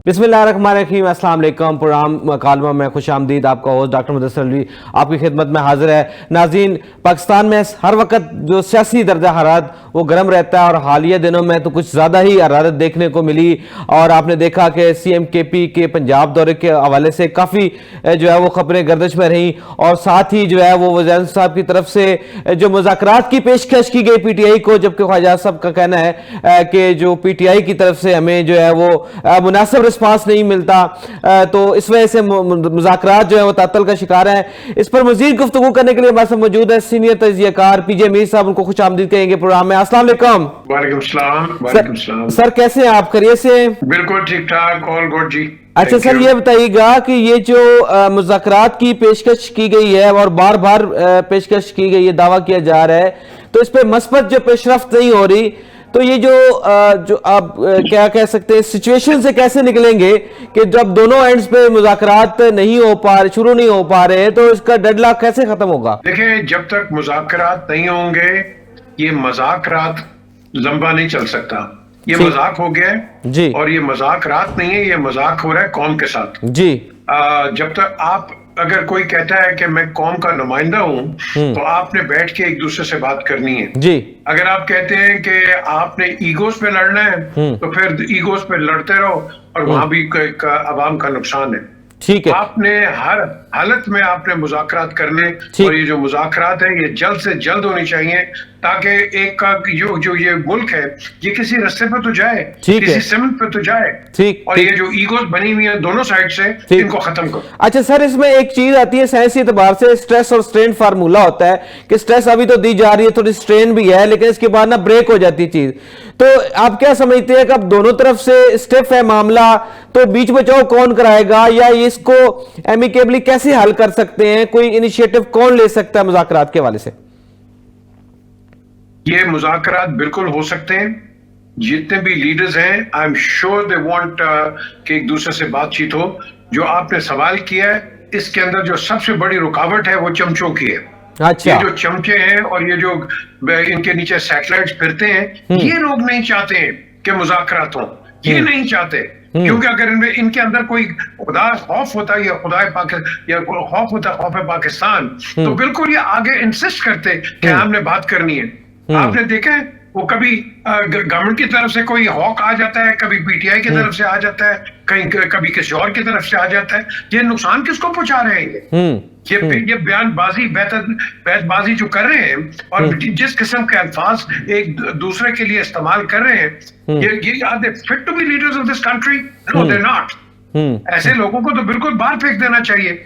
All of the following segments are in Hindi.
बिस्मिल्लाहिर्रहमानिर्रहीम, अस्सलाम वालेकुम। प्रोग्राम मकालमा में खुश आमदीद। आपका होस्ट डॉक्टर मुदस्सिर अलवी आपकी खिदमत में हाजिर है। नाज़रीन, पाकिस्तान में हर वक्त जो सियासी दर्जा हरारत वो गर्म रहता है और हालिया दिनों में तो कुछ ज़्यादा ही हरारत देखने को मिली। और आपने देखा कि CMKP के पंजाब दौरे के हवाले से काफ़ी जो है वो खबरें गर्दिश में रहीं, और साथ ही जो है वो वज़ीर साहब की तरफ से जो मुज़ाकरात की पेशकश की गई PTI को, जबकि ख्वाजा साहब का कहना है कि जो PTI की तरफ से हमें जो है वो मुनासिब रिस्पांस नहीं मिलता, तो इस वजह से मुज़ाकरात जो है वो तातल का शिकार है। इस पर मज़ीद गुफ्तगू करने के लिए हमारे साथ मौजूद है सीनियर तजियाकार PJ मीर साहब। उनको खुश आमदीद कहेंगे प्रोग्राम में। अस्सलाम वालेकुम। वालेकुम सलाम। सर कैसे हैं आप? खैरियत से? बिल्कुल ठीक ठाक, ऑल गुड जी। अच्छा सर, ये बताइएगा कि ये जो मुज़ाकरात की पेशकश की गई है और बार बार पेशकश की गई है, दावा किया जा रहा है, तो इस पर मस्बत जो पेशरफ्त नहीं हो रही, तो ये जो आप क्या कह सकते हैं, सिचुएशन से कैसे निकलेंगे कि जब दोनों एंड्स पे मुज़ाकरात नहीं हो पा रहे, शुरू नहीं हो पा रहे, तो इसका डेडलॉक कैसे खत्म होगा? देखिए, जब तक मुज़ाकरात नहीं होंगे ये मज़ाकरात लंबा नहीं चल सकता। ये मजाक हो गया है जी, और ये मज़ाकरात नहीं है, ये मजाक हो रहा है कौम के साथ जी। जब तक आप अगर कोई कहता है कि मैं कौम का नुमाइंदा हूं, तो आपने बैठ के एक दूसरे से बात करनी है जी। अगर आप कहते हैं कि आपने ईगोस पे लड़ना है, तो फिर ईगोस पे लड़ते रहो और वहां भी अवाम का नुकसान है। ठीक है। आपने हर हालत में आपने मुज़ाकरात करने, और ये जो मुज़ाकरात है ये जल्द से जल्द होनी चाहिए, ताकि एक का जो ये मुल्क है ये किसी रास्ते पे तो जाए, किसी सिमत पे तो जाए। ठीक। और ये जो ईगोस बनी हुई है दोनों साइड से, इनको खत्म करो। अच्छा सर, इसमें एक चीज आती है साइंसी एतबार से, स्ट्रेस और स्ट्रेन फार्मूला होता है कि स्ट्रेस अभी तो दी जा रही है, थोड़ी स्ट्रेन भी है, लेकिन इसके बाद ना ब्रेक हो जाती है चीज। तो आप क्या समझते हैं कि अब दोनों तरफ से स्टिफ है मामला, तो बीच बचाव कौन कराएगा, या इसको एमिकेबली कैसे हल कर सकते हैं? कोई इनिशिएटिव कौन ले सकता है मुज़ाकरात के हवाले से? ये मुज़ाकरात बिल्कुल हो सकते हैं। जितने भी लीडर्स हैं, I am sure they want कि एक दूसरे से बातचीत हो। जो आपने सवाल किया है, इसके अंदर जो सबसे बड़ी रुकावट है वो चमचों की है। अच्छा। ये जो चमचे हैं और ये जो इनके नीचे सैटेलाइट्स फिरते हैं, ये लोग नहीं चाहते हैं कि मुज़ाकरात हो, ये नहीं चाहते, क्योंकि अगर इनमें इनके अंदर कोई खुदा खौफ होता या खौफ होता खौफ पाकिस्तान, तो बिल्कुल ये आगे इंसिस्ट करते कि हमने बात करनी है। आपने देखा है वो कभी गवर्नमेंट की तरफ से कोई हॉक आ जाता है, कभी PTI की तरफ से आ जाता है, कभी किसी और की तरफ से आ जाता है। ये नुकसान किसको पहुंचा रहे हैं? ये बयानबाजी बैतबाजी जो कर रहे हैं और जिस किस्म के अल्फाज एक दूसरे के लिए इस्तेमाल कर रहे हैं, ये are they fit to be leaders of this country? No, they not. ऐसे लोगों को तो बिल्कुल बाहर फेंक देना चाहिए।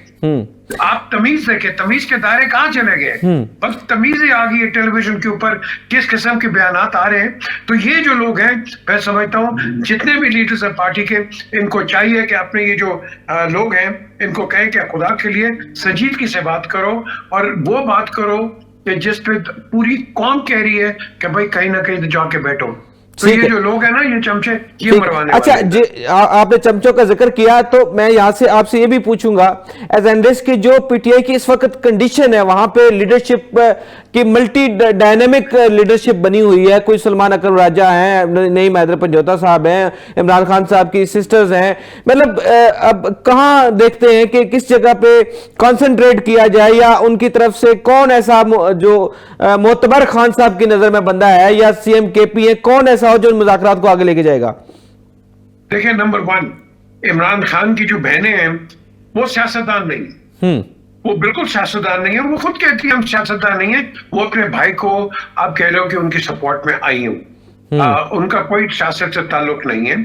आप तमीज देखें, तमीज के दायरे कहां चले गए? बस तमीज ही आ गई है टेलीविजन के ऊपर, किस किस्म के बयानात आ रहे हैं। तो ये जो लोग हैं, मैं समझता हूं जितने भी लीडर्स हैं पार्टी के, इनको चाहिए कि अपने ये जो लोग हैं इनको कहें कि खुदा के लिए संजीदगी से बात करो, और वो बात करो कि जिस पे पूरी कौम कह रही है कि भाई कहीं ना कहीं जाके बैठो। तो ये जो लोग हैं ना, ये चमचे, ये मरवाने अच्छा वाले। जी, आपने चमचों का जिक्र किया, तो मैं यहां से आपसे ये भी पूछूंगा, एज एनडेस की जो PTI की इस वक्त कंडीशन है, वहां पे लीडरशिप की मल्टी डायनेमिक लीडरशिप बनी हुई है। कोई सलमान अकरम राजा हैं, नईम हैदर पंजोता साहब हैं, इमरान खान साहब की सिस्टर्स हैं। मतलब अब कहां देखते हैं कि किस जगह पे कॉन्सेंट्रेट किया जाए, या उनकी तरफ से कौन ऐसा जो मोतबर खान साहब की नजर में बंदा है, या CMKP है, कौन ऐसा हो जो मुज़ाकरात को आगे लेके जाएगा? देखिए, नंबर 1, इमरान खान की जो बहनें हैं वो सियासतदान नहीं, वो बिल्कुल सियासतदान नहीं है। वो खुद कहती है हम सियासतदान नहीं है। वो अपने भाई को आप कह रहे हो कि उनकी सपोर्ट में आई हूं। उनका कोई सियासत से ताल्लुक नहीं है।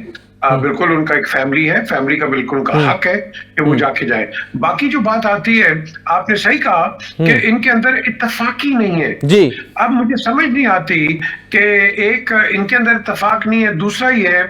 बिल्कुल उनका एक फैमिली है, फैमिली का बिल्कुल उनका हक है कि वो जाके जाए। बाकी जो बात आती है, आपने सही कहा कि इनके अंदर इत्तेफाक ही नहीं है जी। अब मुझे समझ नहीं आती कि एक इनके अंदर इत्तेफाक नहीं है। दूसरा ही है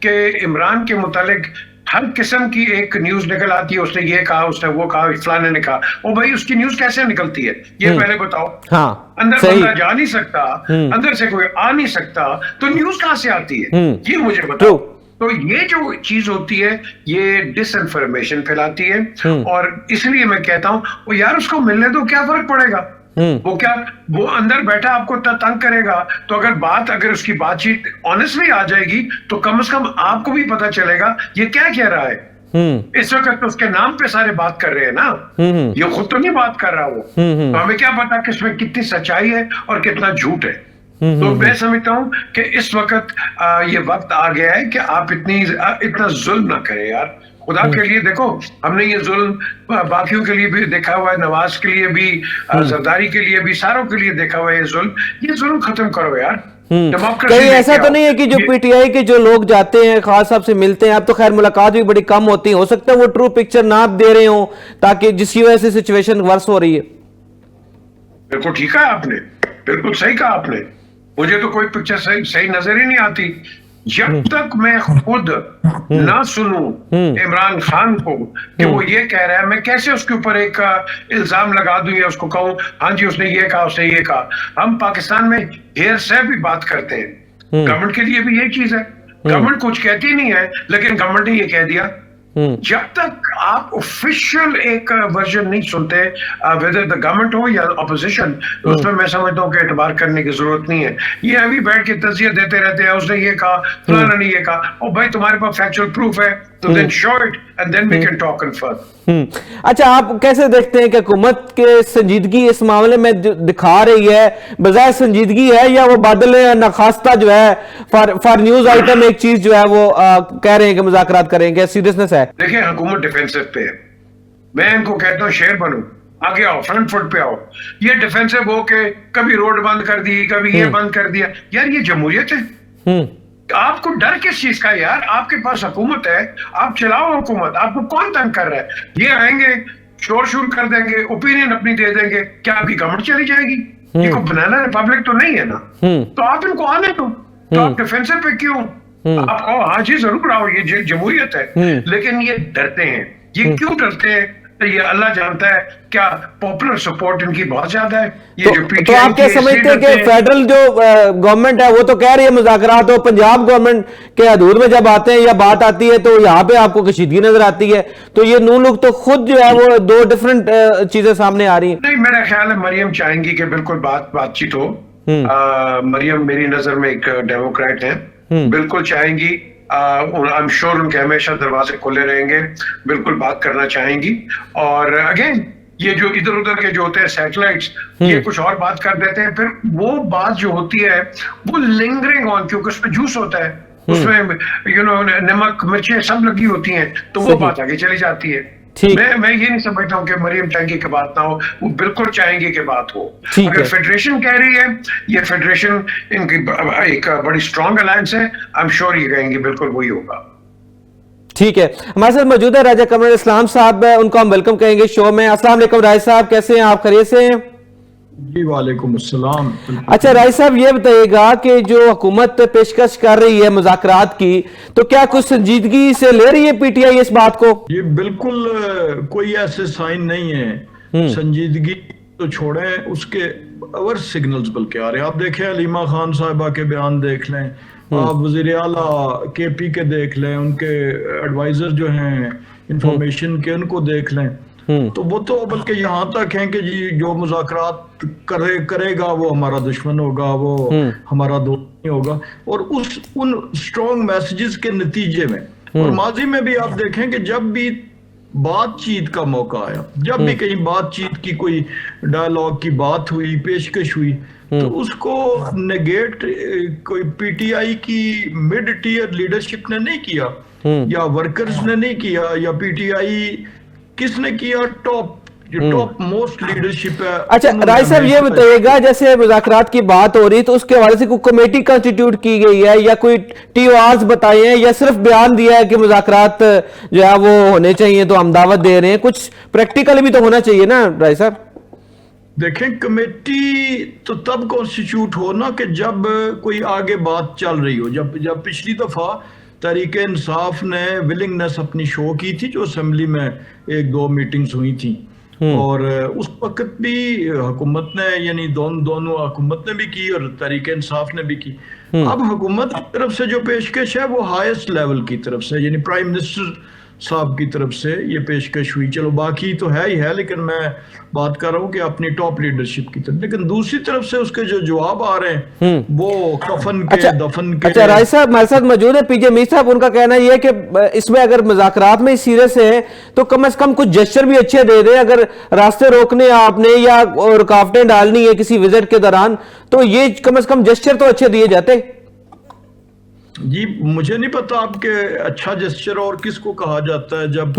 कि इमरान के मुतालिक हर किस्म की एक न्यूज निकल आती है, उसने ये कहा, उसने वो कहा, फलाने ने कहा। ओ भाई, उसकी न्यूज कैसे निकलती है ये पहले बताओ। हाँ, अंदर बंदा जा नहीं सकता, अंदर से कोई आ नहीं सकता, तो न्यूज कहां से आती है? ये मुझे बताओ। तो ये जो चीज होती है ये डिसइंफॉर्मेशन फैलाती है, और इसलिए मैं कहता हूं यार उसको मिलने दो, क्या फर्क पड़ेगा? वो क्या, वो अंदर बैठा आपको तंग करेगा, तो अगर उसकी बातचीत ऑनेस्टली आ जाएगी तो कम से कम आपको भी पता चलेगा ये क्या कह रहा है। इस वक्त तो उसके नाम पे सारे बात कर रहे हैं ना, ये खुद तो नहीं बात कर रहा वो, तो हमें क्या पता कि इसमें कितनी सच्चाई है और कितना झूठ है। तो मैं समझता हूं कि इस वक्त ये वक्त आ गया है कि आप इतना जुल्म ना करें यार, खुदा के लिए। देखो, हमने ये जुल्म बाकियों के लिए भी देखा हुआ है, नवाज के लिए भी, जरदारी के लिए भी, सारों के लिए देखा हुआ है ये जुल्म खत्म करो यार। कहीं ऐसा तो नहीं है कि जो पीटीआई के जो लोग जाते हैं खास साहब से मिलते हैं, अब तो खैर मुलाकात भी बड़ी कम होती है, हो सकता है वो ट्रू पिक्चर ना दे रहे हो ताकि जिसकी वजह से सिचुएशन वर्स हो रही है? बिल्कुल ठीक है आपने, बिल्कुल सही कहा आपने। मुझे तो कोई पिक्चर सही नजर ही नहीं आती जब तक मैं खुद ना सुनूं इमरान खान को कि वो ये कह रहा है। मैं कैसे उसके ऊपर एक इल्जाम लगा दूं या उसको कहूं हाँ जी उसने ये कहा, उसने ये कहा। हम पाकिस्तान में ढेर से भी बात करते हैं, गवर्नमेंट के लिए भी यही चीज है, गवर्नमेंट कुछ कहती नहीं है लेकिन गवर्नमेंट ने ये कह दिया। जब तक आप ऑफिशियल एक वर्जन नहीं सुनते, वेदर द गवर्नमेंट हो या ऑपोजिशन, तो उसमें मैं समझता हूँ कि एतबार करने की जरूरत नहीं है। ये अभी बैठ के तज़किया देते रहते हैं, उसने ये कहा, फलाना ने ये कहा, और भाई तुम्हारे पास फैक्चुअल प्रूफ है तो then show it and then we can talk and further. अच्छा, आप कैसे देखते हैं कि हुकूमत के संजीदगी इस मामले में दिखा रही है, बजाय संजीदगी है, या वो बादल नखास्ता जो है फॉर न्यूज आइटम एक चीज जो है वो कह रहे हैं कि मुज़ाकरात करेंगे, सीरियसनेस है? देखिए, हुकूमत डिफेंसिव पे है, मैं इनको कहता हूँ शेर बनो, आगे आओ, फ्रंट फुट पे आओ। ये डिफेंसिव हो के कभी रोड बंद कर दी, कभी ये बंद कर दिया, यार ये जमहूरियत है। आपको डर किस चीज का यार? आपके पास हुकूमत है, आप चलाओ हुकूमत, आपको कौन तंग कर रहा है? ये आएंगे, शोर शुरू कर देंगे, ओपिनियन अपनी दे देंगे, क्या आपकी गवर्नमेंट चली जाएगी? ये कोई बनाना रिपब्लिक तो नहीं है ना, तो आप इनको आने दो। तो आप डिफेंसिव पे क्यों? आप कहो हाँ जी जरूर आओ, ये जमहूरियत है, लेकिन ये डरते हैं। ये क्यों डरते हैं? तो ये अल्लाह जानता है, क्या पॉपुलर सपोर्ट इनकी बहुत ज्यादा है। ये तो आप क्या समझते हैं कि फेडरल जो गवर्नमेंट है वो तो कह रही है मुज़ाकरात हो, पंजाब गवर्नमेंट के हदूद में जब आते हैं या बात आती है तो यहाँ पे आपको कशीदगी नजर आती है, तो ये नून लोग तो खुद जो है वो दो डिफरेंट चीजें सामने आ रही हैं। नहीं, मेरा ख्याल है मरियम चाहेंगी कि बिल्कुल बातचीत हो। मरियम मेरी नजर में एक डेमोक्रेट है, बिल्कुल चाहेंगी। आई एम श्योर उनके हमेशा दरवाजे खुले रहेंगे, बिल्कुल बात करना चाहेंगी। और अगेन, ये जो इधर उधर के जो होते हैं सैटेलाइट्स, ये कुछ और बात कर देते हैं, फिर वो बात जो होती है वो लिंगरिंग ऑन, क्योंकि उसमें जूस होता है, उसमें नमक मिर्चें सब लगी होती हैं, तो वो बात आगे चली जाती है। मैं ये नहीं समझता हूँ कि मरियम चाहेंगी कि बात ना हो, वो बिल्कुल चाहेंगे कि बात हो। अगर फेडरेशन कह रही है, ये फेडरेशन इनकी एक बड़ी स्ट्रॉन्ग अलायंस है, आई एम श्योर ये कहेंगे बिल्कुल वही होगा। ठीक है, हमारे साथ मौजूद है राजा कमरुल इस्लाम साहब, उनको हम वेलकम कहेंगे शो में। अस्सलाम वालेकुम राय साहब, कैसे हैं आप? खैरियत से हैं? जी वालेकुम अस्सलाम। अच्छा राय साहब, ये बताइएगा कि जो हुकूमत पेशकश कर रही है मुज़ाकरात की, तो क्या कुछ संजीदगी से ले रही है पीटीआई इस बात को? ये बिल्कुल कोई ऐसे साइन नहीं है। संजीदगी तो छोड़ें, उसके अवर सिग्नल्स बल्कि आ रहे हैं। आप देखें अलीमा खान साहिबा के बयान देख लें, आप वज़ीर आला केपी के देख लें, उनके एडवाइजर जो हैं इंफॉर्मेशन के उनको देख लें, तो वो तो बल्कि यहाँ तक हैं कि जी जो मुज़ाकरात करेगा वो हमारा दुश्मन होगा, वो हमारा दोस्त नहीं होगा। और उन स्ट्रॉन्ग मैसेजेस के नतीजे में, और माजी में भी आप देखें कि जब भी बातचीत का मौका आया, जब भी कहीं बातचीत की कोई डायलॉग की बात हुई, पेशकश हुई, तो उसको नेगेट कोई पीटीआई की मिड टीयर लीडरशिप ने नहीं किया, या वर्कर्स ने नहीं किया, या पीटीआई किसने किया? टॉप मोस्ट लीडरशिप है। अच्छा राय साहब, ये बताइएगा जैसे मुज़ाकरात की बात हो रही है तो उसके हवाले से कोई कमेटी कंस्टिट्यूट की गई है, या कोई टीओआर्स बताए हैं, या सिर्फ बयान दिया है कि मुज़ाकरात जो है वो होने चाहिए तो हम दावत दे रहे हैं? कुछ प्रैक्टिकल भी तो होना चाहिए ना राय साहब? देखें, कमेटी तो तब कॉन्स्टिट्यूट हो ना कि जब कोई आगे बात चल रही हो। जब पिछली दफा तहरीक इंसाफ ने विलिंगनेस अपनी शो की थी, जो असेंबली में एक दो मीटिंग्स हुई थी, और उस वक्त भी हुकूमत ने, यानी दोनों हुकूमत ने भी की और तहरीक इंसाफ ने भी की। अब हुकूमत की तरफ से जो पेशकश है वो हाईएस्ट लेवल की तरफ से, यानी प्राइम मिनिस्टर साहब की तरफ से ये पेशकश हुई। चलो बाकी तो है ही है, लेकिन मैं बात कर रहा हूँ कि अपनी टॉप लीडरशिप की तरफ। लेकिन दूसरी तरफ से उसके जो जवाब आ रहे हैं वो कफन के दफन के। अच्छा राय साहब हमारे साथ मौजूद है पीजे मीर साहब, उनका कहना यह है कि इसमें अगर मुज़ाकरात में सीरियस है तो कम से कम कुछ जेस्चर भी अच्छे दे दें। अगर रास्ते रोकने आपने या रुकावटें डालनी है किसी विजिट के दौरान तो ये कम से कम जेस्चर तो अच्छे दिए जाते। जी मुझे नहीं पता आपके अच्छा जेस्चर और किसको कहा जाता है जब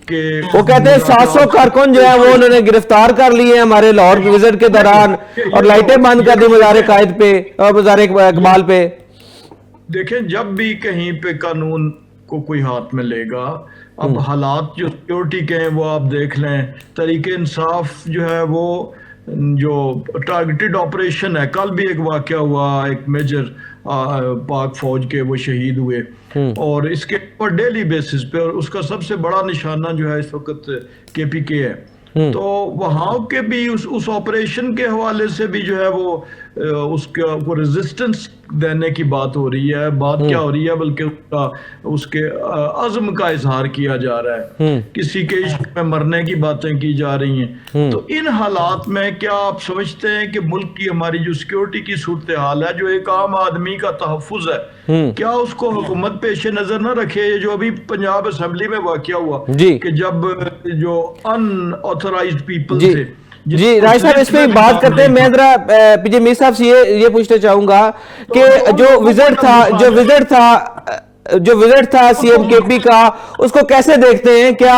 के वो कहते हैं 700 कारकुन जो है वो उन्होंने गिरफ्तार कर लिए हमारे लाहौर विजिट के दौरान और लाइटें बंद कर दी मज़ार कायद पे और मज़ार इकबाल पे। देखें जब भी कहीं पे कानून को कोई हाथ में लेगा, अब हालात जो सिक्योरिटी के हैं वो आप देख लें, तरीके इंसाफ जो है वो जो टारगेटेड ऑपरेशन है, कल भी एक वाकया हुआ, एक मेजर पाक फौज के वो शहीद हुए और इसके ऊपर डेली बेसिस पे, और उसका सबसे बड़ा निशाना जो है इस वक्त KPK है। तो वहां के भी उस ऑपरेशन के हवाले से भी जो है वो उसको रेजिस्टेंस देने की बात हो रही है। बात क्या हो रही है बल्कि उसके अज़्म का इजहार किया जा रहा है, किसी के इश्क में मरने की बातें की जा रही हैं। तो इन हालात में क्या आप समझते हैं कि मुल्क की हमारी जो सिक्योरिटी की सूरत हाल है, जो एक आम आदमी का तहफ़्फ़ुज़ है, क्या उसको हुकूमत पेश नजर न रखे? जो अभी पंजाब असेंबली में वाकया हुआ कि जब जो अनऑथराइज्ड पीपल थे। जी राय साहब इस पे बात करते हैं। मैं जरा पीजे मीर साहब से ये पूछना चाहूंगा कि जो विजिट था CM KP का, उसको कैसे देखते हैं? क्या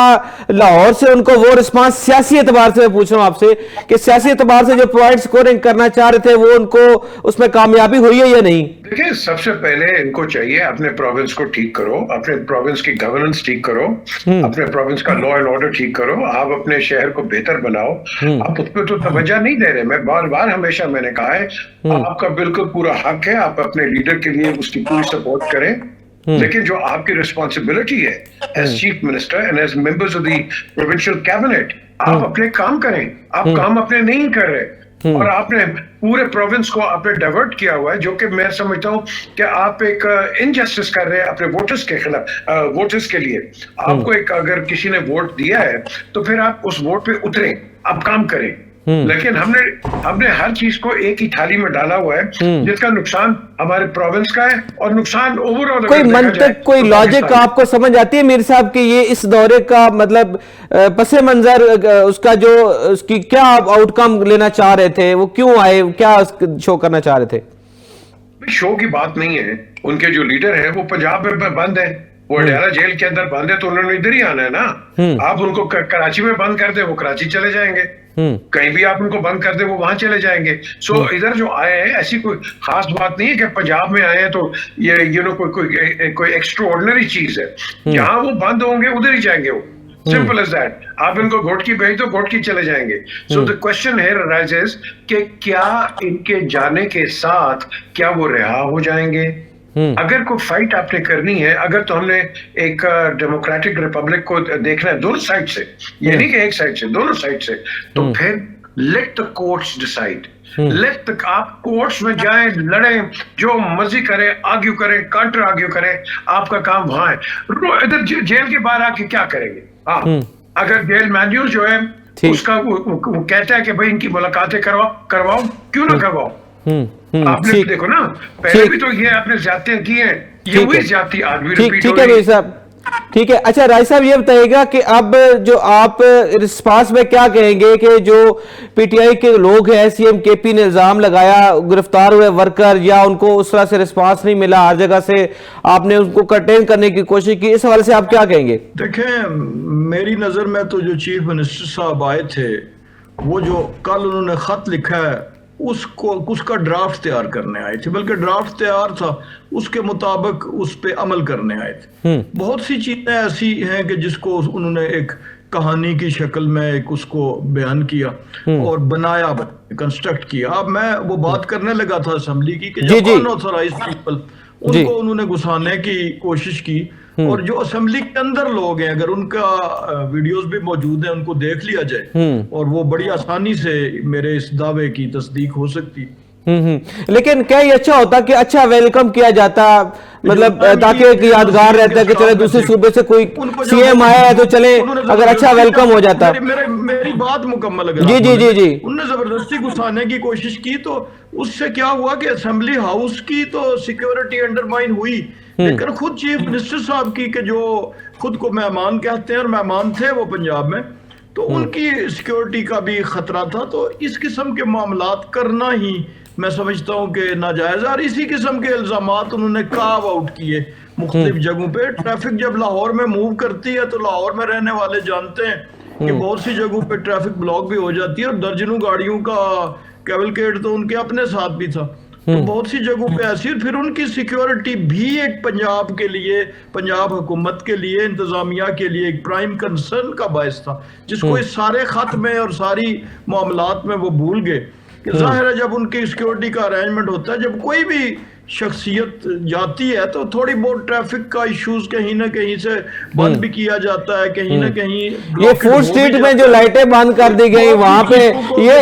लाहौर से उनको वो रिस्पांस सियासी एतबार से, मैं पूछ रहा हूं आपसे कि सियासी एतबार से जो पॉइंट स्कोरिंग करना चाह रहे थे वो उनको उसमें कामयाबी हुई है या नहीं? देखिए सबसे पहले इनको चाहिए अपने प्रोविंस को ठीक करो, अपने प्रोविंस की गवर्नेंस ठीक करो, अपने प्रोविंस का लॉ एंड ऑर्डर ठीक करो, आप अपने शहर को बेहतर बनाओ। आप उस पर तो तवज्जो नहीं दे रहे। मैं बार बार हमेशा मैंने कहा है आपका बिल्कुल पूरा हक है, आप अपने लीडर के लिए उसकी पूरी सपोर्ट करें, लेकिन जो आपकी रिस्पॉन्सिबिलिटी है as chief minister and as members of the provincial cabinet, आप अपने काम करें। आप काम अपने नहीं कर रहे और आपने पूरे प्रोविंस को आपने डाइवर्ट किया हुआ है, जो कि मैं समझता हूं कि आप एक इनजस्टिस कर रहे हैं अपने वोटर्स के खिलाफ, वोटर्स के लिए। आपको एक अगर किसी ने वोट दिया है तो फिर आप उस वोट पे उतरें, आप काम करें। लेकिन हमने हर चीज को एक ही थाली में डाला हुआ है जिसका नुकसान हमारे प्रोविंस का है और नुकसान ओवरऑल। कोई मंतक, कोई लॉजिक आपको समझ आती है मीर साहब कि ये इस दौरे का मतलब पसे मंजर उसका जो उसकी क्या आउटकम लेना चाह रहे थे, वो क्यों आए, क्या शो करना चाह रहे थे? शो की बात नहीं है। उनके जो लीडर हैं वो पंजाब में बंद है, वो अडयाला जेल के अंदर बंद है, तो उन्होंने इधर ही आना है ना। आप उनको कराची में बंद कर दे वो कराची चले जाएंगे, कहीं भी आप उनको बंद कर दे वो वहां चले जाएंगे। सो इधर जो आए हैं ऐसी कोई खास बात नहीं है कि पंजाब में आए हैं तो ये कोई एक्स्ट्राऑर्डिनरी चीज है। जहां वो बंद होंगे उधर ही जाएंगे वो, सिंपल एज दैट। आप इनको घोटकी भेज दो, घोटकी चले जाएंगे। So the question here arises कि क्या इनके जाने के साथ क्या वो रिहा हो जाएंगे? अगर कोई फाइट आपने करनी है, अगर तो हमने एक डेमोक्रेटिक रिपब्लिक को देखना है दोनों साइड से, ये नहीं कि एक साइड से, दोनों साइड से, तो फिर लेट द कोर्ट्स डिसाइड। आप कोर्ट्स में जाएं, लड़ें, जो मर्जी करें, आर्ग्यू करें, काउंटर आर्ग्यू करें, आपका काम वहां है। इधर जेल के बाहर आके क्या करेंगे? अगर जेल मैन्यूल जो है उसका वो कहता है कि भाई इनकी मुलाकातें करवाओ, क्यों ना करवाओ? आपने देखो ना, पहले भी तो ये आपने ज्यादतियां की हैं, ये वही ज्यादती आज भी रिपीट हो रही है। साहब ठीक है। अच्छा राय साहब ये बताइएगा कि अब जो आप रिस्पांस में क्या कहेंगे कि जो PTI के लोग हैं, CM KP ने इल्जाम लगाया गिरफ्तार हुए वर्कर या उनको उस तरह से रिस्पांस नहीं मिला, हर जगह से आपने उनको कंटेन करने की कोशिश की, इस हवाले से आप क्या कहेंगे? देखें मेरी नजर में तो जो चीफ मिनिस्टर साहब आए थे, वो जो कल उन्होंने खत लिखा है उसका ड्राफ्ट तैयार करने आए थे, बल्कि ड्राफ्ट तैयार था उसके मुताबिक उस पे अमल करने आए थे। बहुत सी चीजें ऐसी हैं कि जिसको उन्होंने एक कहानी की शक्ल में एक उसको बयान किया और बनाया, कंस्ट्रक्ट किया। अब मैं वो बात करने लगा था असेंबली की कि जो अनऑथराइज्ड पीपल उनको उन्होंने घुसाने की कोशिश की, और जो असेंबली के अंदर लोग हैं अगर उनका वीडियोस भी मौजूद हैं उनको देख लिया जाए और वो बड़ी आसानी से मेरे इस दावे की तस्दीक हो सकती लेकिन क्या ये अच्छा होता कि अच्छा वेलकम किया जाता, मतलब ताकि एक यादगार रहता है कि चले दूसरे सूबे से कोई सीएम आया है तो चले, अगर अच्छा वेलकम हो जाता। मेरी बात मुकम्मल, जी जी जी जी। उन्होंने जबरदस्ती घुसाने की कोशिश की तो उससे क्या हुआ कि असेंबली हाउस की तो सिक्योरिटी अंडरमाइन हुई, लेकिन खुद चीफ मिनिस्टर साहब की के जो खुद को मेहमान कहते हैं और मेहमान थे वो पंजाब में, तो उनकी सिक्योरिटी का भी खतरा था। तो इस किस्म के मामलात करना ही मैं समझता हूँ कि नाजायज, और इसी किस्म के इल्जामात उन्होंने कार्व आउट किए मुख्तलिफ जगहों पे। ट्रैफिक जब लाहौर में मूव करती है तो लाहौर में रहने वाले जानते हैं कि बहुत सी जगहों पे ट्रैफिक ब्लॉक भी हो जाती है, और दर्जनों गाड़ियों का कैवलकेड तो उनके अपने साथ भी था। तो बहुत सी जगहों पे ऐसी, फिर उनकी सिक्योरिटी भी एक पंजाब के लिए, पंजाब हुकूमत के लिए, इंतजामिया के लिए एक प्राइम कंसर्न का बायस था, जिसको इस सारे खत में और सारी मामलात में वो भूल गए कि जाहिर है जब उनकी सिक्योरिटी का अरेंजमेंट होता है, जब कोई भी शख्सियत जाती है तो थोड़ी बहुत ट्रैफिक का इश्यूज कहीं ना कहीं से बंद भी किया जाता है, कहीं ना कहीं। ये फूड स्ट्रीट में जो लाइटें बंद कर दी गई वहां पे,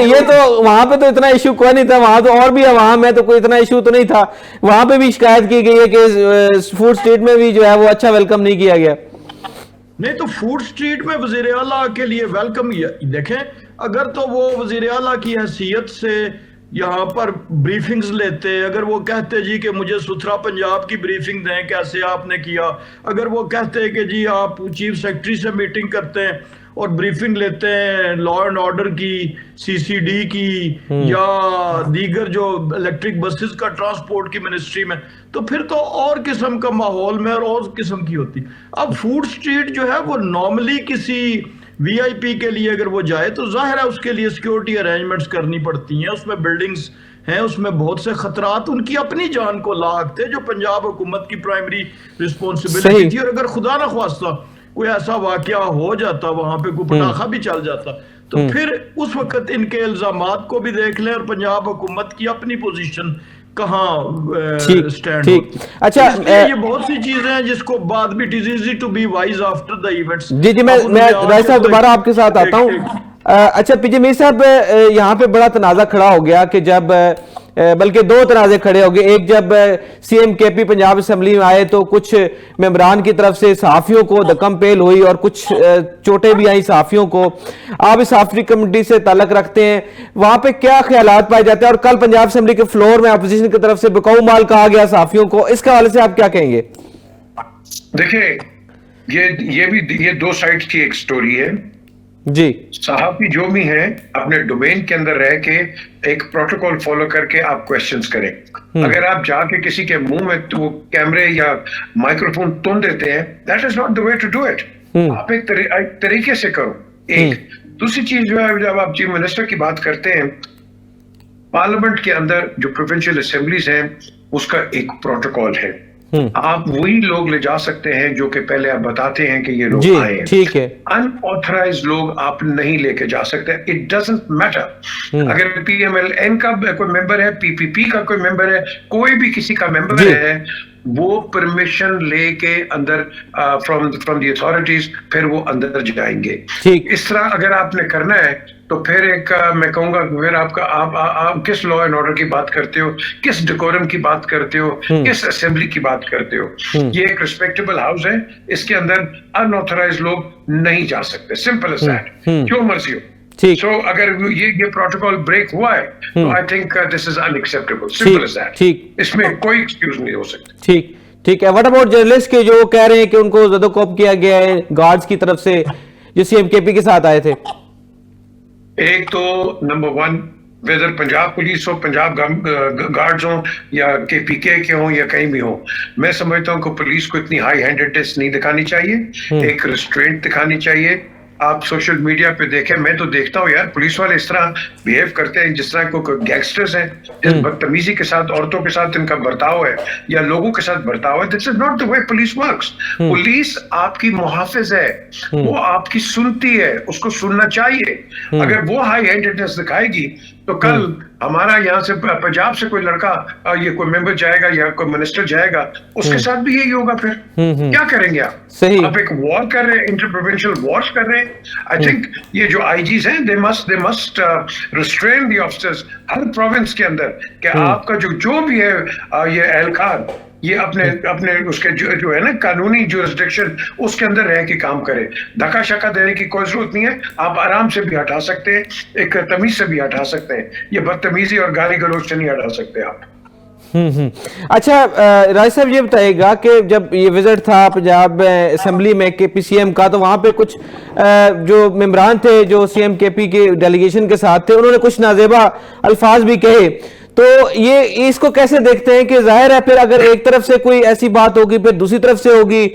ये तो वहां पे तो इतना इशू कोई नहीं था, वहां तो और भी अवाम है तो कोई इतना इशू तो नहीं था। वहां पे भी शिकायत की गई है कि फूड स्ट्रीट में भी जो है वो अच्छा वेलकम नहीं किया गया। नहीं तो फूड स्ट्रीट में वजीर आला के लिए वेलकम, देखें अगर तो वो वजीर आला की हैसियत से यहाँ पर ब्रीफिंग्स लेते, अगर वो कहते जी कि मुझे सुथरा पंजाब की ब्रीफिंग दें कैसे आपने किया, अगर वो कहते कि जी आप चीफ सेक्रेटरी से मीटिंग करते हैं और ब्रीफिंग लेते हैं लॉ एंड ऑर्डर की, सीसीडी की, या दीगर जो इलेक्ट्रिक बसेस का ट्रांसपोर्ट की मिनिस्ट्री में, तो फिर तो और किस्म का माहौल में और किस्म की होती। अब फूड स्ट्रीट जो है वो नॉर्मली किसी वीआईपी के लिए अगर वो जाए तो जाहिर है उसके लिए सिक्योरिटी अरेंजमेंट्स करनी पड़ती हैं, उसमें बिल्डिंग्स हैं, उसमें बहुत से खतरात उनकी अपनी जान को लाक थे जो पंजाब हुकूमत की प्राइमरी रिस्पॉन्सिबिलिटी थी। और अगर खुदा ना ख्वास्ता कोई ऐसा वाकया हो जाता, वहां पे कोई पटाखा भी चल जाता, तो फिर उस वक्त इनके इल्जामात को भी देख लें और पंजाब हुकूमत की अपनी पोजीशन कहाँ स्टैंड होती। अच्छा, ये बहुत सी चीजें हैं जिसको बाद में it is easy to be wise after the events. जी जी, मैं राय साहब दोबारा आपके साथ आता हूँ। अच्छा पीजे मीर साहब, यहाँ पे बड़ा तनाजा खड़ा हो गया कि जब, बल्कि दो तनाजे खड़े हो गए। एक जब सीएम केपी पंजाब असेंबली में आए तो कुछ मेंबरान की तरफ से सहाफियों को धक्कम पेल हुई और कुछ चोटें भी आई सहाफियों को। आप इस सहाफी कमेटी से ताल्लुक रखते हैं, वहां पे क्या ख्यालात पाए जाते हैं? और कल पंजाब असेंबली के फ्लोर में अपोजिशन की तरफ से बिकाऊ माल कहा गया सहाफियों को, इसके हवाले से आप क्या कहेंगे? देखिए, ये दो साइड की एक स्टोरी है जी। सहाफी जो भी हैं अपने डोमेन के अंदर रह के एक प्रोटोकॉल फॉलो करके आप क्वेश्चंस करें। अगर आप जाके किसी के मुंह में तो कैमरे या माइक्रोफोन तुम देते हैं, that is not the way to do it. आप एक तरीके से करो। एक दूसरी चीज जो है, जब आप चीफ मिनिस्टर की बात करते हैं, पार्लियामेंट के अंदर जो प्रोविंशियल असेंबलीज हैं उसका एक प्रोटोकॉल है। आप वही लोग ले जा सकते हैं जो कि पहले आप बताते हैं कि ये लोग आए हैं। ठीक है। अनऑथराइज्ड लोग आप नहीं लेके जा सकते। इट डजंट मैटर अगर पीएमएलएन का कोई मेंबर है, पीपीपी का कोई मेंबर है, कोई भी किसी का मेंबर है, वो परमिशन लेके अंदर फ्रॉम द अथॉरिटीज फिर वो अंदर जाएंगे। इस तरह अगर आपने करना है तो फिर एक मैं कहूंगा फिर आप किस लॉ एंड ऑर्डर की बात करते हो, किस डेकोरम की बात करते हो, किस असेंबली की बात करते हो। ये एक रिस्पेक्टेबल हाउस है, इसके अंदर अनऑथराइज्ड लोग नहीं जा सकते। सिंपल एज दैट, जो मर्जी हो। So, अगर ये प्रोटोकॉल ब्रेक हुआ है तो I think this is unacceptable. Simple as that. ठीक, इसमें कोई एक्सक्यूज नहीं हो सकता। ठीक ठीक है। व्हाट अबाउट जर्नलिस्ट के जो कह रहे हैं कि उनको ज़दोकोप किया गया है गार्ड्स की तरफ से जो सीएम केपी के साथ आए थे? एक तो number one, whether Punjab police हो, पंजाब गार्ड्स हो या केपीके के हो या कहीं भी हो, मैं समझता हूं कि पुलिस को इतनी हाई हैंडेडनेस नहीं दिखानी चाहिए। एक रिस्ट्रेंट दिखानी चाहिए। आप सोशल मीडिया पे देखें, मैं तो देखता हूँ यार पुलिस वाले इस तरह बिहेव करते हैं जिस तरह कोई गैंगस्टर्स हैं, जिस बदतमीजी के साथ औरतों के साथ इनका बर्ताव है या लोगों के साथ बर्ताव है। This is not the way police works. Police आपकी मुहाफिज है, वो आपकी सुनती है, उसको सुनना चाहिए। अगर वो हाई हैंडेडनेस दिखाएगी तो कल हमारा यहाँ से पंजाब से कोई लड़का ये कोई मेंबर जाएगा या कोई मिनिस्टर जाएगा, उसके साथ भी यही होगा। फिर क्या करेंगे आप? सही। आप एक वॉर कर रहे हैं, इंटर प्रोविंशियल वॉर्स कर रहे हैं। आई थिंक ये जो आईजीज हैं, they must restrain the officers her province के अंदर कि आपका जो भी है ये एहलकार, ये अपने उसके जो है ना कानूनी जुरिस्डिक्शन, उसके अंदर रह के काम करे। धक्का शक्का देने की कोई जरूरत नहीं है। आप आराम से भी हटा सकते हैं, एक तमीज से भी हटा सकते हैं। ये बदतमीजी और गाली गलौज से नहीं हटा सकते आप। अच्छा राज साहब, ये बताइएगा कि जब ये विजिट था पंजाब असेंबली में केपी सीएम का, तो वहां पे कुछ जो मेंबरान थे जो सीएम केपी के डेलीगेशन के साथ थे, उन्होंने कुछ नाजेबा अल्फाज भी कहे। तो ये इसको कैसे देखते हैं कि जाहिर है फिर अगर एक तरफ से कोई ऐसी बात होगी फिर दूसरी तरफ से होगी,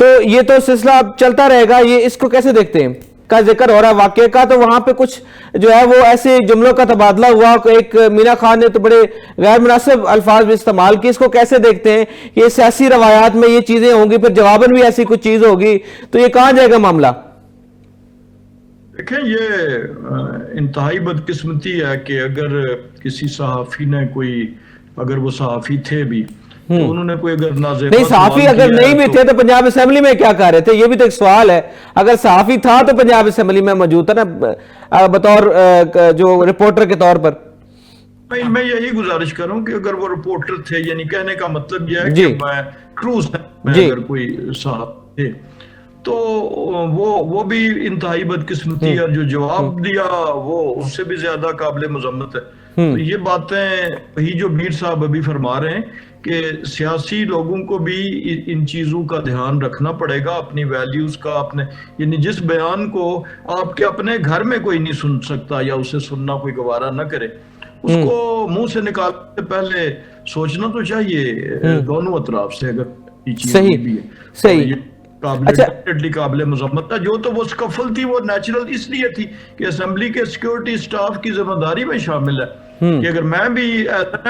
तो ये तो सिलसिला अब चलता रहेगा। ये इसको कैसे देखते हैं का जिक्र हो रहा है वाकये का, तो वहां पे कुछ जो है वो ऐसे जुमलों का तबादला हुआ। एक मीना खान ने तो बड़े गैर मुनासिब अल्फाज भी इस्तेमाल किए। इसको कैसे देखते हैं? ये सियासी रवायात में ये चीजें होंगी, फिर जवाबन भी ऐसी कुछ चीज होगी, तो ये कहां जाएगा मामला? देखें, ये इंतहाई बदकिस्मती है कि अगर किसी सहाफी ने अगर वो सहाफी थे भी, तो उन्होंने कोई अगर नाज़ेबा नहीं, सहाफी अगर नहीं भी थे तो पंजाब असेंबली में क्या कर रहे थे? ये भी तो एक सवाल है। अगर सहाफी था तो पंजाब असेंबली में मौजूद था ना बतौर जो रिपोर्टर के तौर पर। मैं यही गुजारिश करूं कि अगर वो रिपोर्टर थे, यानी कहने का मतलब यह है कि मैं क्रूज में अगर कोई साहब थे, तो वो भी इंतहाई बदकिस्मती है। जो जवाब दिया वो उससे भी ज्यादा काबिल मजम्मत है। तो ये बातें ही जो मीर साहब अभी फरमा रहे हैं कि सियासी लोगों को भी इन चीजों का ध्यान रखना पड़ेगा, अपनी वैल्यूज का, अपने यानी जिस बयान को आपके अपने घर में कोई नहीं सुन सकता या उसे सुनना कोई गवारा न करे, उसको मुंह से निकालने से पहले सोचना तो चाहिए दोनों अतराफ से। अगर ये चीज सही भी है सही। काबिल मजम्मत था। जो तो वो स्कफल थी वो नेचुरल इसलिए थी कि असेंबली के सिक्योरिटी स्टाफ की जिम्मेदारी में शामिल है कि अगर मैं भी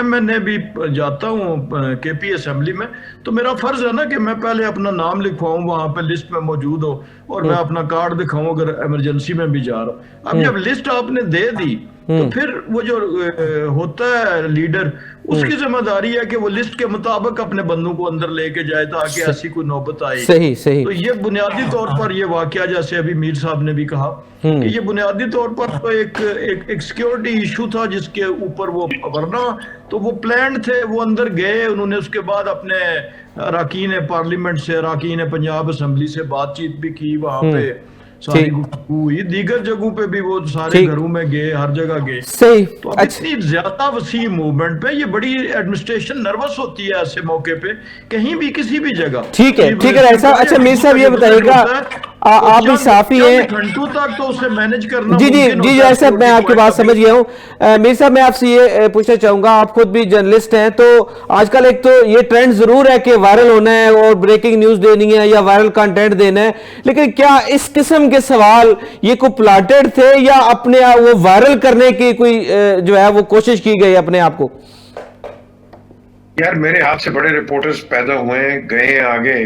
मैंने भी जाता हूँ केपी असेंबली में, तो मेरा फर्ज है ना कि मैं पहले अपना नाम लिखवाऊं, वहां पे लिस्ट में मौजूद हो, और मैं अपना कार्ड दिखाऊं अगर इमरजेंसी में भी जा रहा हूं। अब जब लिस्ट आपने दे दी, तो फिर वो जो होता है लीडर, उसकी जिम्मेदारी है कि वो लिस्ट के मुताबिक अपने बंदों को अंदर लेके जाए ताकि ऐसी कोई नौबत आए। सही सही। तो ये बुनियादी तौर पर ये वाकया, जैसे अभी मीर साहब ने भी कहा कि ये बुनियादी तौर पर तो एक सिक्योरिटी इशू था जिसके ऊपर वो, वरना तो वो प्लान थे। वो अंदर गए, उन्होंने उसके बाद अपने अरकान पार्लियामेंट से, अरकान पंजाब असेंबली से बातचीत भी की, वहां पे सारी गुफ्तगू हुई, दीगर जगहों पे भी वो सारे घरों में गए, हर जगह गए। सही। तो इतनी ज्यादा वसी मूवमेंट पे ये बड़ी एडमिनिस्ट्रेशन नर्वस होती है ऐसे मौके पे, कहीं भी किसी भी जगह। ठीक है ऐसा। अच्छा मीर साहब ये बताइएगा, आप भी साफी हैं, घंटों तक तो उसे मैनेज करना। जी ऐसा मैं आपकी बात समझ गया हूँ। मीर साहब मैं आपसे ये पूछना चाहूंगा, आप खुद भी जर्नलिस्ट हैं, तो आजकल एक तो ये ट्रेंड जरूर है कि वायरल होना है और ब्रेकिंग न्यूज देनी है या वायरल कंटेंट देना है, लेकिन क्या इस किस्म के सवाल ये कोई प्लाटेड थे या अपने वो वायरल करने की कोई जो है वो कोशिश की गई अपने आप को? यार मेरे हाथ से बड़े रिपोर्टर्स पैदा हुए हैं, गए हैं आगे।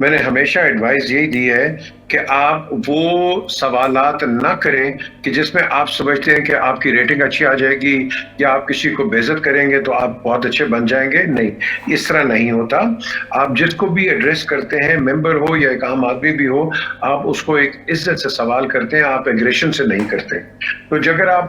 मैंने हमेशा एडवाइस यही दी है कि आप वो सवालात ना करें कि जिसमें आप समझते हैं कि आपकी रेटिंग अच्छी आ जाएगी या आप किसी को बेइज्जत करेंगे तो आप बहुत अच्छे बन जाएंगे। नहीं, इस तरह नहीं होता। आप जिसको भी एड्रेस करते हैं, मेंबर हो या एक आम आदमी भी हो, आप उसको एक इज्जत से सवाल करते हैं, आप एग्रेशन से नहीं करते। तो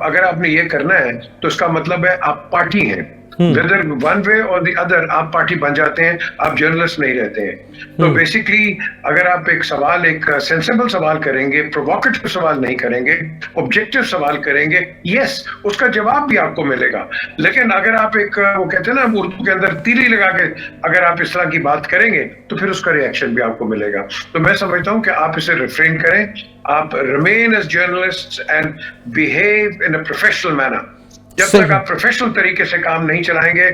अगर आपने ये करना है तो इसका मतलब है आप पार्टी हैं, वेदर वन वे और द अदर आप पार्टी बन जाते हैं, आप जर्नलिस्ट नहीं रहते हैं। तो बेसिकली अगर आप एक सवाल, एक सेंसिबल सवाल करेंगे, प्रोवोकेटिव सवाल नहीं करेंगे, ऑब्जेक्टिव सवाल करेंगे, यस उसका जवाब भी आपको मिलेगा। लेकिन अगर आप एक, वो कहते हैं ना उर्दू के अंदर तीली लगा के अगर आप इस तरह की बात करेंगे तो फिर उसका रिएक्शन भी आपको मिलेगा। तो मैं समझता हूं कि आप इसे रिफ्रेन करें, आप remain as journalist and behave in a professional manner. जब तक आप प्रोफेशनल तरीके से काम नहीं चलाएंगे,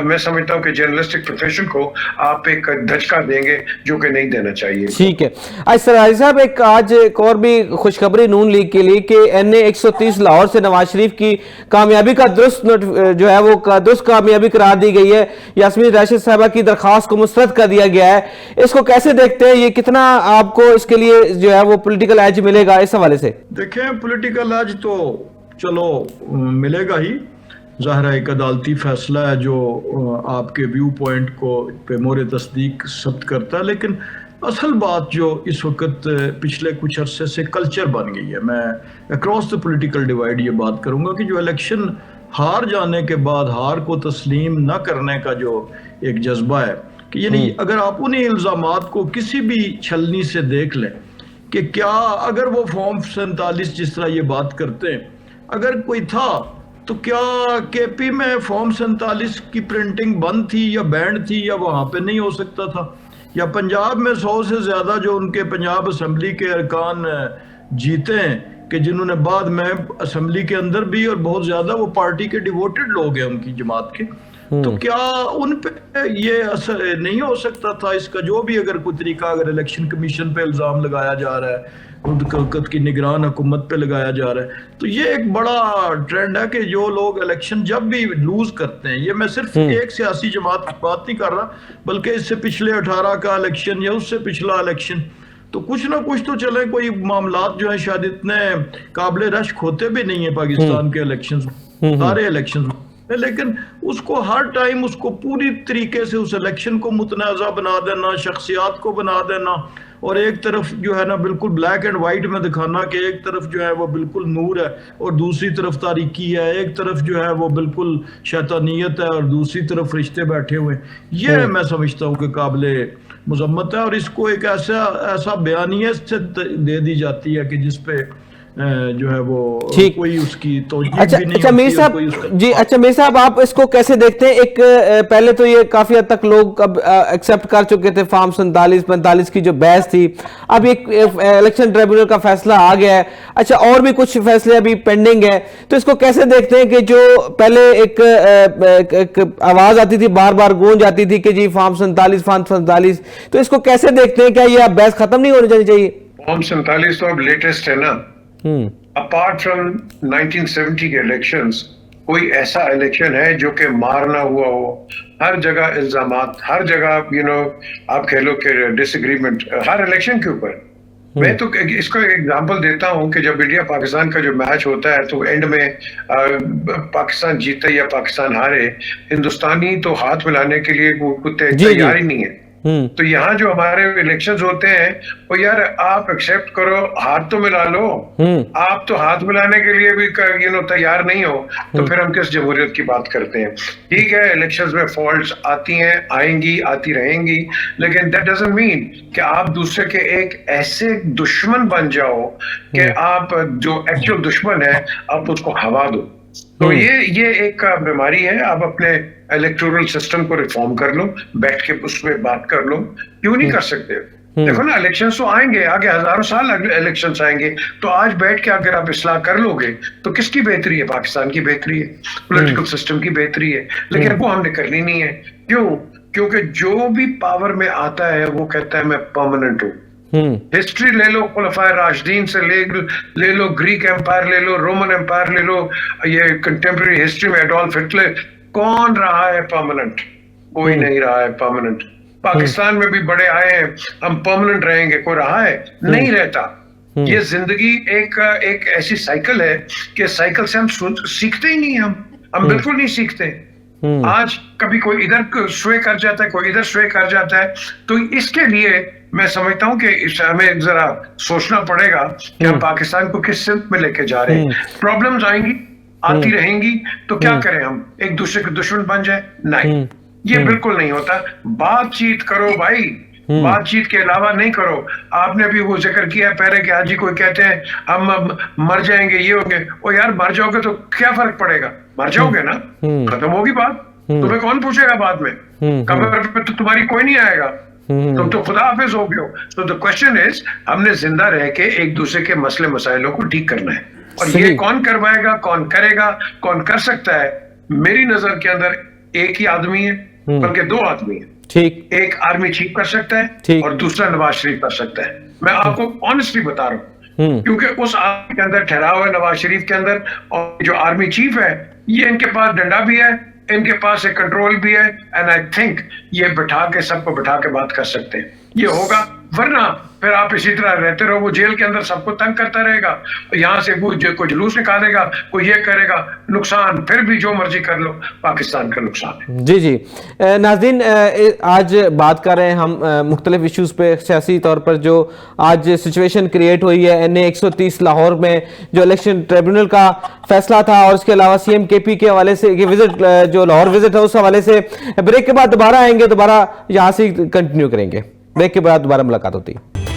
मैं समझता हूं कि जर्नलिस्टिक प्रोफेशन को आप एक धचका देंगे जो कि नहीं देना चाहिए। ठीक है। अच्छा साहब, आज एक और भी खुशखबरी नून लीग के लिए कि NA 130 लाहौर से नवाज शरीफ की कामयाबी का दुरुस्त जो है वो दुरुस्त कामयाबी करार दी गई है। यास्मीन राशिद साहबा की दरखास्त को मुस्तरद कर दिया गया है। इसको कैसे देखते हैं? ये कितना आपको इसके लिए जो है वो पॉलिटिकल एज मिलेगा इस हवाले से? देखें, पॉलिटिकल एज तो चलो मिलेगा ही, ज़ाहिर एक अदालती फैसला है जो आपके व्यू पॉइंट को पे मोरे तस्दीक सब्त करता है, लेकिन असल बात जो इस वक्त पिछले कुछ अरसे से कल्चर बन गई है, मैं अक्रॉस द पॉलिटिकल डिवाइड ये बात करूंगा कि जो इलेक्शन हार जाने के बाद हार को तस्लीम न करने का जो एक जज्बा है कि यानी अगर आप उन्हीं इल्ज़ामात को किसी भी छलनी से देख लें कि क्या अगर वो फॉर्म 47 जिस तरह ये बात करते हैं अगर कोई था तो क्या केपी में फॉर्म 47 की प्रिंटिंग बंद थी या बैंड थी या वहां पे नहीं हो सकता था, या पंजाब में 100 से ज्यादा जो उनके पंजाब असम्बली के अरकान जीते हैं कि जिन्होंने बाद में असम्बली के अंदर भी और बहुत ज्यादा वो पार्टी के डिवोटेड लोग हैं उनकी जमात के, तो क्या उन पे ये असर नहीं हो सकता था इसका, जो भी अगर कोई तरीका अगर इलेक्शन कमीशन पे इल्जाम लगाया जा रहा है, खुद की निगरान हुकूमत पे लगाया जा रहा है, तो ये एक बड़ा ट्रेंड है कि जो लोग इलेक्शन जब भी लूज करते हैं, ये मैं सिर्फ एक सियासी जमात की बात नहीं कर रहा बल्कि इससे पिछले 18 का इलेक्शन या उससे पिछला इलेक्शन, तो कुछ ना कुछ तो चले कोई मामलात जो है शायद इतने काबिल रश्क होते भी नहीं है पाकिस्तान के इलेक्शन, सारे इलेक्शन, लेकिन उसको हर टाइम उसको पूरी तरीके से उस इलेक्शन को मुतनाज़ा बना देना, शख्सियात को बना देना, और एक तरफ जो है ना बिल्कुल ब्लैक एंड वाइट में दिखाना कि एक तरफ जो है वो बिल्कुल नूर है और दूसरी तरफ तारीकी है, एक तरफ जो है वो बिल्कुल शैतानियत है और दूसरी तरफ फरिश्ते बैठे हुए, ये मैं समझता हूँ कि काबिले मुजम्मत है, और इसको एक ऐसा बयानिया से दे दी जाती है कि जिसपे जो है वो कोई उसकी अच्छा मीर साहब जी, अच्छा मीर साहब आप इसको कैसे देखते हैं? एक पहले तो ये काफी हद तक लोग अब एक्सेप्ट कर चुके थे फॉर्म 47-45 की जो बहस थी, अब एक इलेक्शन ट्रिब्यूनल का फैसला आ गया है, अच्छा और भी कुछ फैसले अभी पेंडिंग है, तो इसको कैसे देखते हैं कि जो पहले एक आवाज आती थी, बार बार गूंज आती थी कि जी फॉर्म 47, तो इसको कैसे देखते हैं? क्या ये अब बहस खत्म नहीं होनी चाहिए? फॉर्म 47 तो अब लेटेस्ट है ना, अपार्ट फ्रॉम 1970 के इलेक्शंस, कोई ऐसा इलेक्शन है जो कि मारना हुआ हो? हर जगह इल्जामात, हर जगह आप कह लो कि डिसएग्रीमेंट हर इलेक्शन के ऊपर। मैं तो इसको एक एग्जांपल देता हूं कि जब इंडिया पाकिस्तान का जो मैच होता है तो एंड में पाकिस्तान जीते या पाकिस्तान हारे, हिंदुस्तानी तो हाथ मिलाने के लिए तैयार ही नहीं है। तो यहाँ जो हमारे इलेक्शंस होते हैं वो यार आप एक्सेप्ट करो, हाथ तो मिला लो, आप तो हाथ मिलाने के लिए भी तैयार नहीं हो, तो फिर हम किस जमहूरियत की बात करते हैं? ठीक है, इलेक्शंस में फॉल्ट्स आती हैं, आएंगी, आती रहेंगी, लेकिन दैट डजंट मीन कि आप दूसरे के एक ऐसे दुश्मन बन जाओ कि आप जो एक्चुअल दुश्मन है आप उसको हवा दो। तो ये एक बीमारी है। आप अपने इलेक्टोरल सिस्टम को रिफॉर्म कर लो, बैठ के उसमें बात कर लो, क्यों नहीं कर सकते? देखो ना, इलेक्शंस तो आएंगे, आगे हजारों साल इलेक्शंस आएंगे, तो आज बैठ के अगर आप इस्लाह कर लोगे तो किसकी बेहतरी है? पाकिस्तान की बेहतरी है, पॉलिटिकल सिस्टम की बेहतरी है, लेकिन वो हमने करनी नहीं है। क्यों? क्योंकि जो भी पावर में आता है वो कहता है मैं परमानेंट हूं। हिस्ट्री ले लो, खुलफाए राशिदीन से ले लो, ग्रीक एम्पायर ले लो, रोमन एम्पायर ले लो, ये कंटेम्प्रेरी हिस्ट्री में एडोल्फ हिटलर, कौन रहा है परमानेंट? कोई नहीं रहा है परमानेंट। पाकिस्तान में भी बड़े आए हैं, हम परमानेंट रहेंगे, कोई रहा है? नहीं रहता। ये जिंदगी एक ऐसी साइकिल है कि साइकिल से हम सीखते ही नहीं, हम बिल्कुल नहीं सीखते। आज कभी कोई इधर स्वे कर जाता है, कोई इधर स्वे कर जाता है, तो इसके लिए मैं समझता हूं कि हमें जरा सोचना पड़ेगा कि हम पाकिस्तान को किस सिमत में लेके जा रहे हैं। प्रॉब्लम्स आएंगी, आती रहेंगी, तो क्या करें? हम एक दूसरे के दुश्मन बन जाए? नहीं, ये बिल्कुल नहीं होता। बातचीत करो भाई, बातचीत के अलावा नहीं करो। आपने भी वो जिक्र किया पहले कि हाजी कोई कहते हैं हम मर जाएंगे, ये होंगे। ओ यार, मर जाओगे तो क्या फर्क पड़ेगा? मर जाओगे ना, खत्म होगी बात। तुम्हें कौन पूछेगा बाद में? कब्र पे तो तुम्हारी कोई नहीं आएगा, तुम तो खुदा हाफिज हो गए हो। तो द क्वेश्चन इज, हमने जिंदा रह के एक दूसरे के मसले मसाइलों को ठीक करना है, और ये कौन करवाएगा, कौन करेगा, कौन कर सकता है? मेरी नजर के अंदर एक ही आदमी है, बल्कि दो आदमी है। ठीक, एक आर्मी चीफ कर सकता है और दूसरा नवाज शरीफ कर सकता है। मैं आपको ऑनेस्टली बता रहा हूँ, क्योंकि उस आर्मी के अंदर ठहराव है नवाज शरीफ के अंदर, और जो आर्मी चीफ है ये इनके पास डंडा भी है, इनके पास एक कंट्रोल भी है, एंड आई थिंक ये बिठा के सबको बिठा के बात कर सकते हैं। ये होगा वरना फिर आप इसी तरह रहते रहो, वो जेल के अंदर सबको तंग करता रहेगा, यहाँ से कोई जुलूस निकालेगा, कोई ये करेगा, नुकसान फिर भी जो मर्जी कर लो, पाकिस्तान का नुकसान है। जी जी नाज़रीन, आज बात कर रहे हैं हम मुख्तलिफ इश्यूज़ पे, सियासी तौर पर जो आज सिचुएशन क्रिएट हुई है NA 130 लाहौर में, जो इलेक्शन ट्रिब्यूनल का फैसला था, और इसके अलावा CM KP के हवाले से विजिट, जो लाहौर विजिट है उस हवाले से। ब्रेक के बाद दोबारा आएंगे, दोबारा यहाँ से कंटिन्यू करेंगे। ब्रेक के बाद दोबारा मुलाकात होती है।